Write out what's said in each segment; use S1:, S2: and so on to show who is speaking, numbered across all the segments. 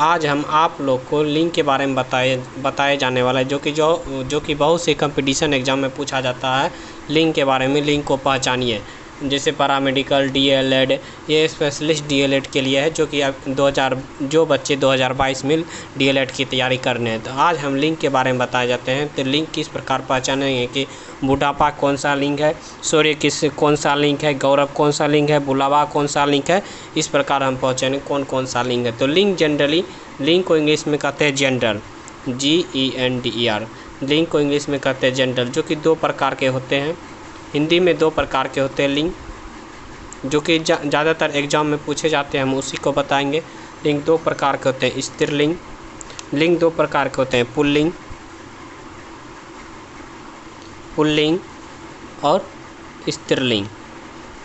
S1: आज हम आप लोग को लिंग के बारे में बताए जाने वाला है, जो कि बहुत से कंपटीशन एग्ज़ाम में पूछा जाता है। लिंग के बारे में, लिंग को पहचानिए। जैसे पैरामेडिकल, डीएलएड, ये स्पेशलिस्ट डीएलएड के लिए है, जो कि जो बच्चे 2022 में डीएलएड की तैयारी करने हैं। तो आज हम लिंग के बारे में बताए जाते हैं। तो लिंग किस प्रकार पहचानेंगे कि बुढ़ापा कौन सा लिंग है, सूर्य कौन सा लिंग है, गौरव कौन सा लिंग है, बुलावा कौन सा लिंग है। इस प्रकार हम पहचानेंगे कौन कौन सा लिंग है। तो लिंग जनरली, लिंग को इंग्लिश में कहते हैं जेंडर, GENDER। लिंग को इंग्लिश में कहते हैं जेंडर, जो कि 2 प्रकार के होते हैं। हिंदी में 2 प्रकार के होते हैं लिंग, जो कि ज़्यादातर एग्जाम में पूछे जाते हैं। हम उसी को बताएंगे। लिंग 2 प्रकार के होते हैं। स्त्रीलिंग, लिंग 2 प्रकार के होते हैं। पुल्लिंग और स्त्रीलिंग।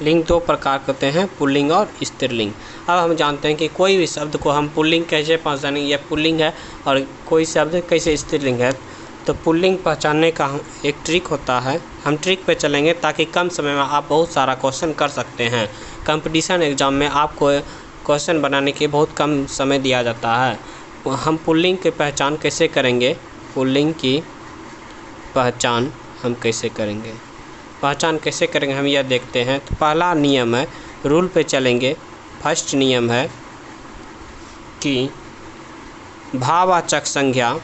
S1: लिंग 2 प्रकार के होते हैं, पुल्लिंग और स्त्रीलिंग। अब हम जानते हैं कि कोई भी शब्द को हम पुल्लिंग कैसे पहचानेंगे, यह पुल्लिंग है, और कोई शब्द कैसे स्त्रीलिंग है। तो पुल्लिंग पहचानने का एक ट्रिक होता है। हम ट्रिक पे चलेंगे ताकि कम समय में आप बहुत सारा क्वेश्चन कर सकते हैं। कंपटीशन एग्ज़ाम में आपको क्वेश्चन बनाने के बहुत कम समय दिया जाता है। हम पुल्लिंग की पहचान कैसे करेंगे, पुल्लिंग की पहचान हम कैसे करेंगे, हम यह देखते हैं। तो पहला नियम है, रूल पे चलेंगे। फर्स्ट नियम है कि भाववाचक संज्ञा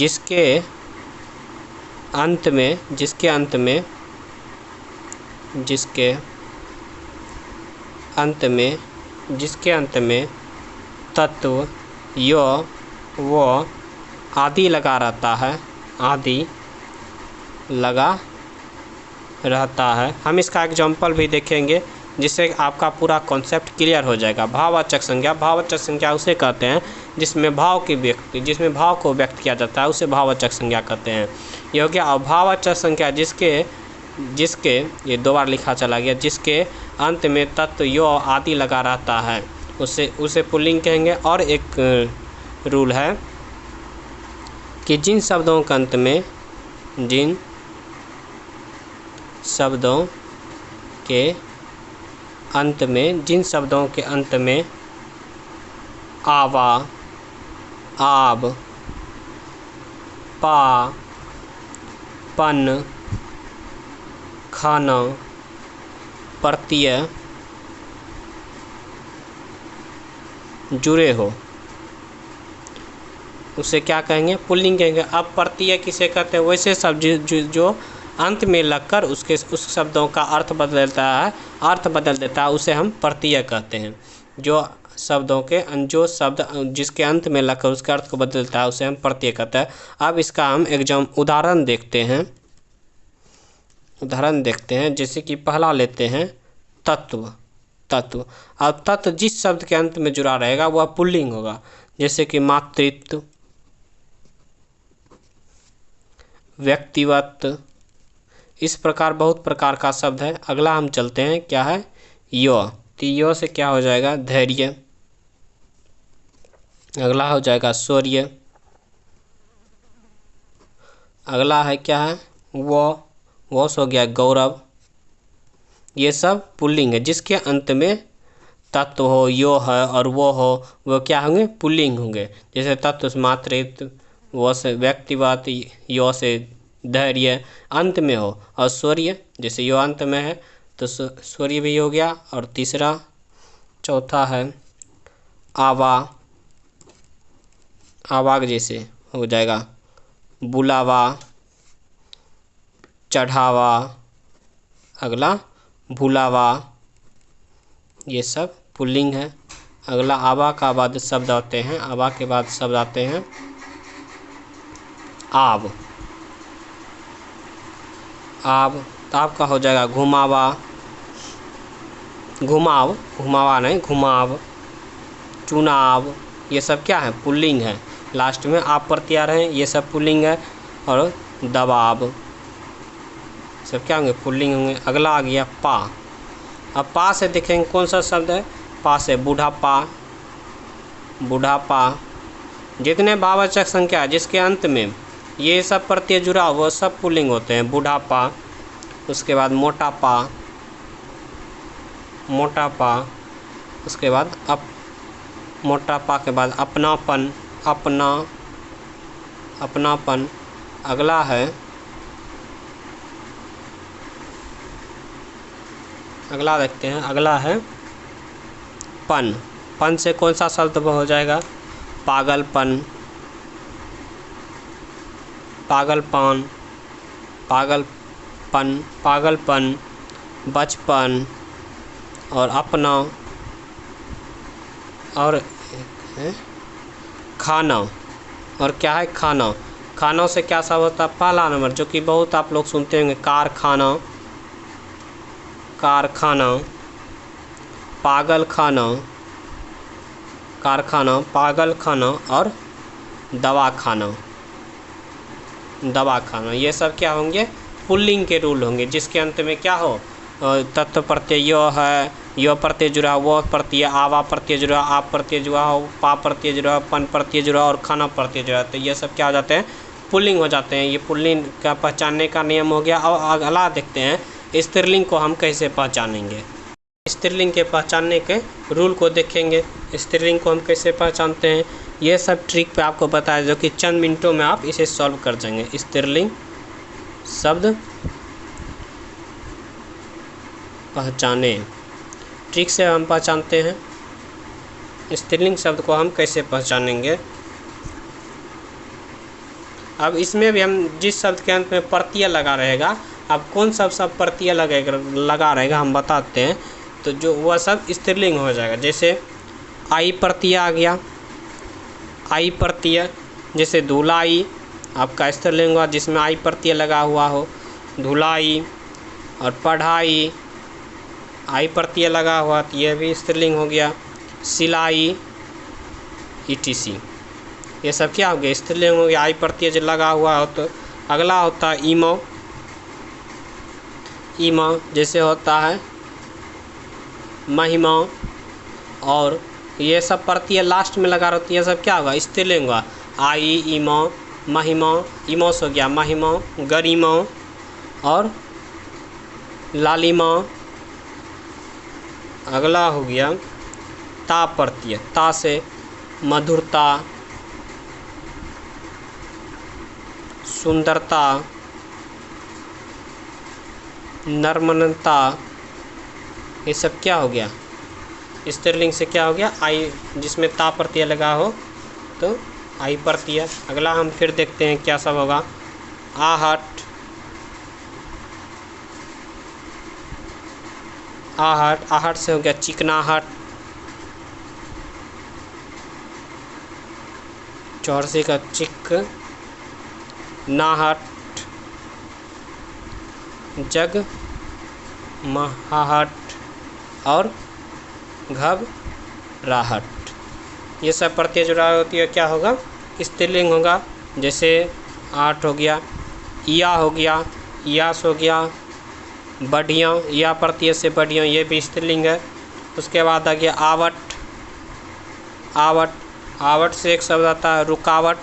S1: जिसके अंत में तत्व यो वो आदि लगा रहता है। हम इसका एग्जाम्पल भी देखेंगे, जिससे आपका पूरा कॉन्सेप्ट क्लियर हो जाएगा। भाववाचक संज्ञा उसे कहते हैं जिसमें भाव को व्यक्त किया जाता है, उसे भाववाचक संज्ञा कहते हैं। ये हो गया। और भाववाचक संज्ञा जिसके ये 2 बार लिखा चला गया, जिसके अंत में तत्व यो आदि लगा रहता है, उसे पुल्लिंग कहेंगे। और एक रूल है कि जिन शब्दों के अंत में आवा, आब, पा, पन, खाना, प्रत्यय जुड़े हो, उसे क्या कहेंगे, पुल्लिंग कहेंगे। अब प्रत्यय किसे कहते हैं, वैसे शब्द जो अंत में लगकर उस शब्दों का अर्थ बदल देता है, उसे हम प्रत्यय कहते हैं। जो शब्द जिसके अंत में लगकर उसके अर्थ को बदलता है, उसे हम प्रत्यय कहते हैं। अब इसका हम उदाहरण देखते हैं। जैसे कि पहला लेते हैं तत्व। अब तत्व जिस शब्द के अंत में जुड़ा रहेगा वह पुल्लिंग होगा। जैसे कि मातृत्व, व्यक्तिवत, इस प्रकार बहुत प्रकार का शब्द है। अगला हम चलते हैं, क्या है, यो। तो यो से क्या हो जाएगा, धैर्य। अगला हो जाएगा शौर्य। अगला है क्या है, वो हो गया गौरव। ये सब पुल्लिंग है। जिसके अंत में तत्व हो, यो है और वो हो, वो क्या होंगे, पुल्लिंग होंगे। जैसे तत्व से मातृत्व, वो से व्यक्तिवत, यो से धैर्य अंत में हो, और शौर्य जैसे यो अंत में है तो शौर्य भी हो गया। और चौथा है आवाग जैसे हो जाएगा बुलावा, चढ़ावा, अगला भुलावा, ये सब पुल्लिंग है। अगला आवा का बाद शब्द आते हैं, आवा के बाद शब्द आते हैं आब। तो आपका हो जाएगा घुमाव, चुनाव, ये सब क्या है, पुल्लिंग है। लास्ट में आप प्रत्यय हैं, ये सब पुल्लिंग है। और दबाव, सब क्या होंगे, पुल्लिंग होंगे। अगला आ गया पा। अब पा से देखेंगे कौन सा शब्द है, पा से बुढ़ापा। जितने भाववाचक संख्या जिसके अंत में ये सब प्रत्यय जुड़ा वो सब पुल्लिंग होते हैं। बुढ़ापा, उसके बाद मोटापा, मोटापा, उसके बाद मोटापा के बाद अपनापन, अपना, अपनापन। अगला है, अगला देखते हैं, अगला है पन। पन से कौन सा शब्द हो जाएगा? पागलपन, पागलपन, पागलपन, पागलपन, बचपन और अपना और खाना। और क्या है? खाना। खानों से क्या सब होता है? पहला नंबर जो कि बहुत आप लोग सुनते होंगे, कारखाना, कारखाना, पागल खाना, कारखाना, पागल खाना और दवा खाना, दवा खाना। ये सब क्या होंगे? पुल्लिंग के रूल होंगे, जिसके अंत में क्या हो? तत्व प्रत्यय यो है, यो प्रत्यय जुड़ा, वो प्रत्यय, आवा प्रत्यय जुड़ा, आप प्रत्यय जुड़ा हो, पा प्रत्यय जुड़ा, पन प्रत्यय जुड़ा और खाना प्रत्यय जुड़ा। तो ये सब क्या हो जाते हैं? पुल्लिंग हो जाते हैं। ये पुल्लिंग का पहचानने का नियम हो गया। और अगला देखते हैं स्त्रीलिंग को हम कैसे पहचानेंगे। स्त्रीलिंग के पहचानने के रूल को देखेंगे। स्त्रीलिंग को हम कैसे पहचानते हैं, ये सब ट्रिक पे आपको बताया, जो कि चंद मिनटों में आप इसे सॉल्व कर जाएंगे। स्त्रीलिंग शब्द पहचाने, ट्रिक से हम पहचानते हैं। स्त्रीलिंग शब्द को हम कैसे पहचानेंगे? अब इसमें भी हम जिस शब्द के अंत में प्रत्यय लगा रहेगा, अब कौन सा सब प्रत्यय लगा रहेगा हम बताते हैं, तो जो वह सब स्त्रीलिंग हो जाएगा। जैसे आई प्रत्यय आ गया, आई प्रत्यय, जैसे धुलाई आपका स्त्रीलिंग हुआ जिसमें आई प्रत्यय लगा हुआ हो, धुलाई। और पढ़ाई, आई प्रत्यय लगा हुआ तो यह भी स्त्रीलिंग हो गया। सिलाई, ETC, ये सब क्या हो गया? स्त्रीलिंग हो गया। आई प्रत्यय जो लगा हुआ हो तो अगला होता है ईमो, ईमा जैसे होता है महिमा। और ये सब प्रत्यय लास्ट में लगा रहती है, ये सब क्या होगा? स्त्रीलिंग हुआ। आई, ईमा, महिमा, इमोस हो गया महिमा, गरिमा और लालिमा। अगला हो गया ता प्रत्यय, ता से मधुरता, सुंदरता, नर्मनता। ये सब क्या हो गया? स्त्रीलिंग से क्या हो गया? आई, जिसमें ता प्रत्यय लगा हो तो आई प्रत्यय। अगला हम फिर देखते हैं क्या सब होगा। आहट, आहट, आहट से हो गया चिकनाहट, चौरसी का चिक, नाहट, जग महाहट और घबराहट। ये सब प्रत्यय जुड़ा होती है, क्या होगा? स्त्रीलिंग होगा। जैसे आठ हो गया, या हो गया, यास हो गया, बढ़िया, या प्रत्यय से बढ़िया, ये भी स्त्रीलिंग है। उसके बाद आ गया आवट, आवट, आवट से एक शब्द आता है रुकावट,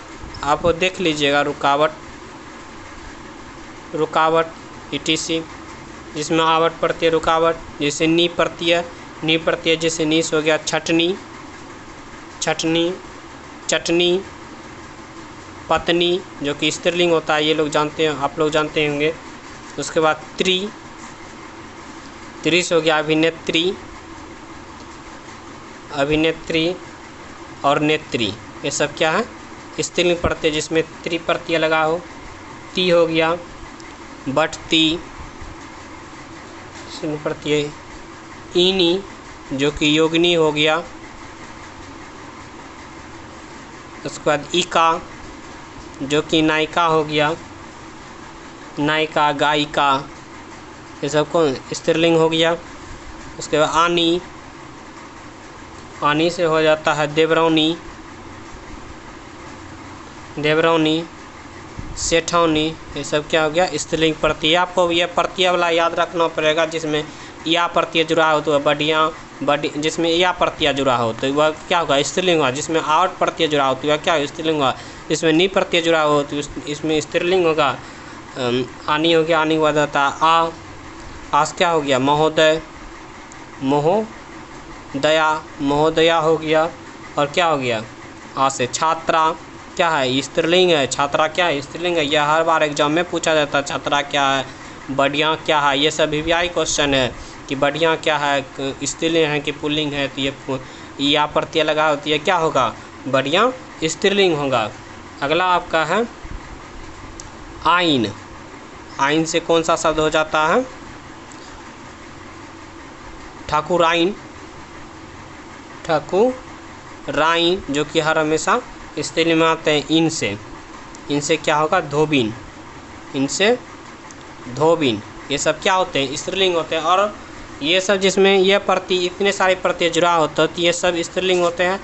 S1: आप देख लीजिएगा रुकावट, रुकावट, ETC, जिसमें आवट प्रत्यय रुकावट। जैसे नी प्रत्यय, नी प्रत्यय जैसे नीस हो गया छटनी, छटनी, चटनी, पत्नी, जो कि स्त्रीलिंग होता है, ये लोग जानते हैं, आप लोग जानते होंगे। उसके बाद त्री, त्री से हो गया अभिनेत्री, अभिनेत्री और नेत्री। ये सब क्या है? स्त्रीलिंग प्रत्यय जिसमें त्री प्रत्यय लगा हो। ती हो गया बढ़ती, स्त्रीलिंग प्रत्यय। ईनी, जो कि योगिनी हो गया। उसके बाद इका, जो कि नायिका हो गया, नायिका, गायिका, ये सब कौन? स्त्रीलिंग हो गया। उसके बाद आनी, आनी से हो जाता है देवरौनी, देवरौनी, सेठौनी, ये सब क्या हो गया? स्त्रीलिंग प्रत्यय। आपको ये प्रत्यय वाला याद रखना पड़ेगा, जिसमें या प्रत्यय जुड़ा हो तो बढ़िया, जिसमें या प्रत्यय जुड़ा हो तो वह क्या होगा? स्त्रीलिंग होगा। जिसमें आवट प्रत्यय जुड़ा हो तो वह क्या? स्त्रीलिंग होगा। जिसमें नी प्रत्यय जुड़ा हो तो इसमें स्त्रीलिंग होगा। आनी हो गया, आनी के बाद आता आ, आस क्या हो गया, महोदय, महोदया, महोदया हो गया। और क्या हो गया, आ से छात्रा क्या है, स्त्रीलिंग है, छात्रा क्या है, स्त्रीलिंग है। यह हर बार एग्जाम में पूछा जाता है, छात्रा क्या है, बढ़िया क्या है। ये सब वीवीआई क्वेश्चन है कि बढ़िया क्या है, स्त्रीलिंग है कि पुल्लिंग है। तो ये या प्रत्यय लगा होती है, क्या होगा, बढ़िया स्त्रीलिंग होगा। अगला आपका है आइन। आइन से कौन सा शब्द हो जाता है, ठाकुराइन, ठाकुराइन, जो कि हर हमेशा स्त्रीलिंग में आते हैं। इनसे क्या होगा, धोबिन, इनसे धोबिन। ये सब क्या होते हैं, स्त्रीलिंग होते हैं। और ये सब जिसमें ये प्रत्यय, इतने सारे प्रत्यय जुड़ा होता है, तो ये सब स्त्रीलिंग होते हैं।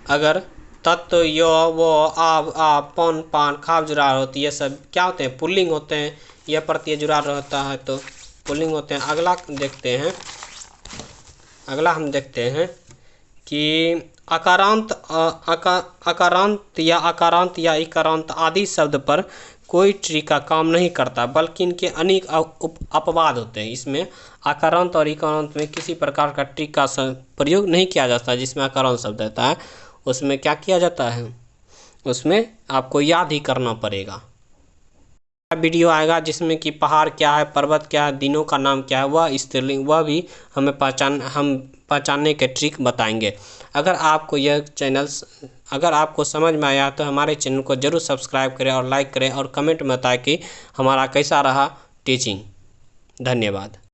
S1: अगर तत्व, यो, वो, आव, आप, पौन, पान, खाब जुड़ा होती है, ये सब क्या होते हैं, पुल्लिंग होते हैं। यह प्रत्यय जुड़ा रहता है तो पुल्लिंग होते हैं। अगला हम देखते हैं कि अकारांत, अकारांत या इकारांत आदि शब्द पर कोई ट्री का काम नहीं करता, बल्कि इनके अनेक अपवाद होते हैं। इसमें अकारांत और इकारांत में किसी प्रकार का ट्री का प्रयोग नहीं किया जाता। जिसमें अकारांत शब्द रहता है उसमें क्या किया जाता है, उसमें आपको याद ही करना पड़ेगा। वीडियो आएगा जिसमें कि पहाड़ क्या है, पर्वत क्या है, दिनों का नाम क्या है, वह स्त्रीलिंग, वह भी हम पहचानने के ट्रिक बताएंगे। अगर आपको समझ में आया तो हमारे चैनल को जरूर सब्सक्राइब करें और लाइक करें और कमेंट में बताएं कि हमारा कैसा रहा टीचिंग। धन्यवाद।